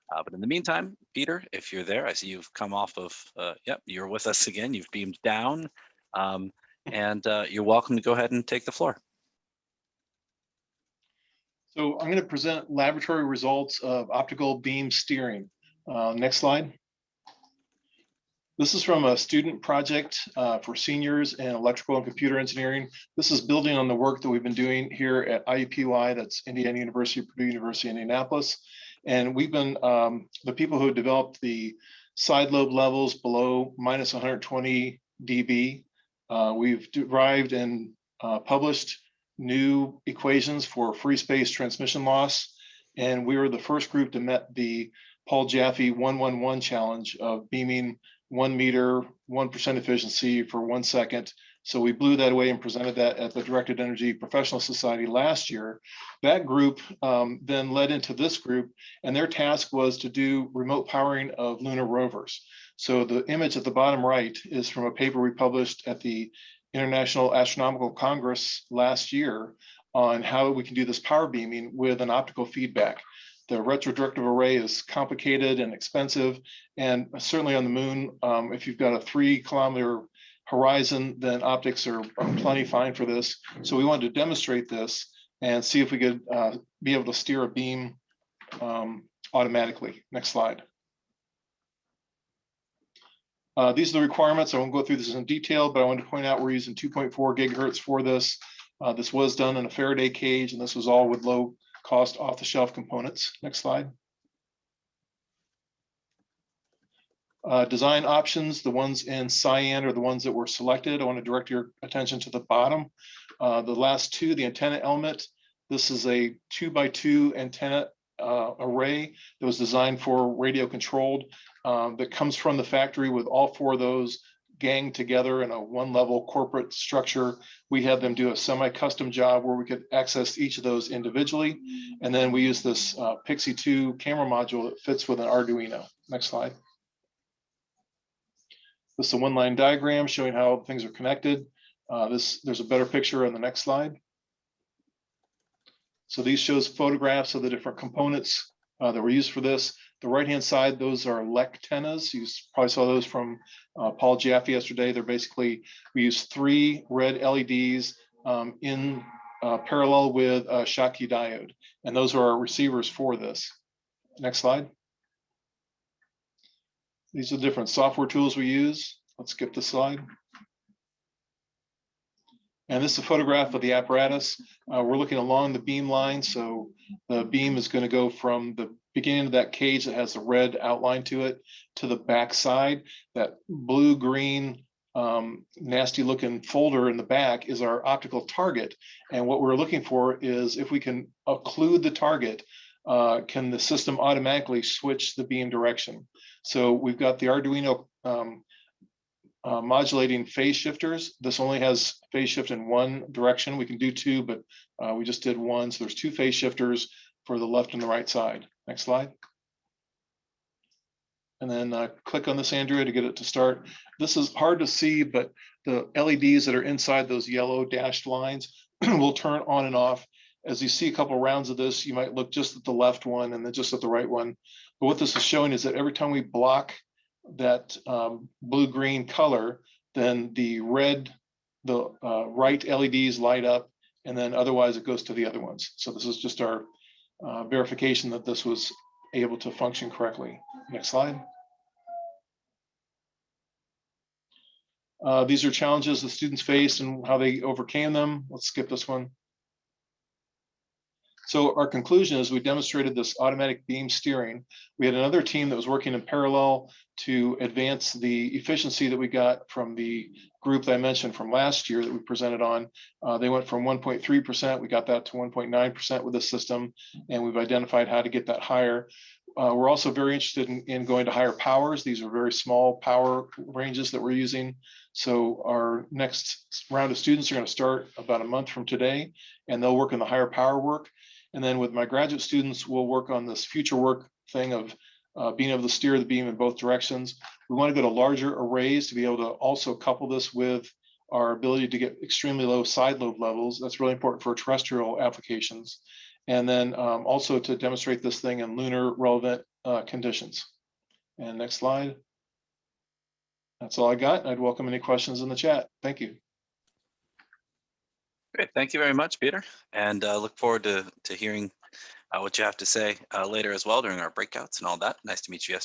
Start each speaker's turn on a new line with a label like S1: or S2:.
S1: But in the meantime, Peter, if you're there, I see you've come off of, yep, you're with us again. You've beamed down, and you're welcome to go ahead and take the floor.
S2: So I'm going to present laboratory results of optical beam steering. Next slide. This is from a student project for seniors in electrical and computer engineering. This is building on the work that we've been doing here at IUPUI, that's Indiana University, Purdue University, Indianapolis. And we've been, the people who developed the side lobe levels below minus 120 dB, we've derived and published new equations for free space transmission loss. And we were the first group to met the Paul Jaffe 111 challenge of beaming 1 meter, 1% efficiency for 1 second. So we blew that away and presented that at the Directed Energy Professional Society last year. That group then led into this group, and their task was to do remote powering of lunar rovers. So the image at the bottom right is from a paper we published at the International Astronomical Congress last year on how we can do this power beaming with an optical feedback. The retrodirective array is complicated and expensive, and certainly on the moon, if you've got a 3-kilometer horizon, then optics are plenty fine for this. So we wanted to demonstrate this and see if we could be able to steer a beam automatically. Next slide. These are the requirements. I won't go through this in detail, but I wanted to point out we're using 2.4 gigahertz for this. This was done in a Faraday cage, and this was all with low cost off-the-shelf components. Next slide. Design options, the ones in cyan are the ones that were selected. I want to direct your attention to the bottom. The last two, the antenna element, this is a 2x2 antenna array that was designed for radio controlled, that comes from the factory with all 4 of those ganged together in a 1-level corporate structure. We had them do a semi-custom job where we could access each of those individually. And then we use this Pixie 2 camera module that fits with an Arduino. Next slide. This is a 1-line diagram showing how things are connected. There's a better picture on the next slide. So these shows photographs of the different components that were used for this. The right-hand side, those are LEC antennas. You probably saw those from Paul Jaffe yesterday. They're basically, we use 3 red LEDs in parallel with a Schottky diode. And those are our receivers for this. Next slide. These are the different software tools we use. Let's skip the slide. And this is a photograph of the apparatus. We're looking along the beam line. So the beam is going to go from the beginning of that cage that has a red outline to it to the back side. That blue-green, nasty looking folder in the back is our optical target. And what we're looking for is if we can occlude the target, can the system automatically switch the beam direction? So we've got the Arduino modulating phase shifters. This only has phase shift in 1 direction. We can do 2, but we just did 1. So there's 2 phase shifters for the left and the right side. Next slide. And then click on this, Andrea, to get it to start. This is hard to see, but the LEDs that are inside those yellow dashed lines will turn on and off. As you see a couple rounds of this, you might look just at the left one and then just at the right one. But what this is showing is that every time we block that blue-green color, then the red, the right LEDs light up, and then otherwise it goes to the other ones. So this is just our verification that this was able to function correctly. Next slide. These are challenges the students faced and how they overcame them. Let's skip this one. So our conclusion is we demonstrated this automatic beam steering. We had another team that was working in parallel to advance the efficiency that we got from the group that I mentioned from last year that we presented on. They went from 1.3%, we got that to 1.9% with this system, and we've identified how to get that higher. We're also very interested in going to higher powers. These are very small power ranges that we're using. So our next round of students are going to start about a month from today, and they'll work in the higher power work. And then with my graduate students, we'll work on this future work thing of being able to steer the beam in both directions. We want to go to larger arrays to be able to also couple this with our ability to get extremely low side lobe levels. That's really important for terrestrial applications. And then also to demonstrate this thing in lunar relevant conditions. And next slide. That's all I got. I'd welcome any questions in the chat. Thank you.
S1: Great. Thank you very much, Peter. And look forward to hearing what you have to say later as well during our breakouts and all that. Nice to meet you yesterday.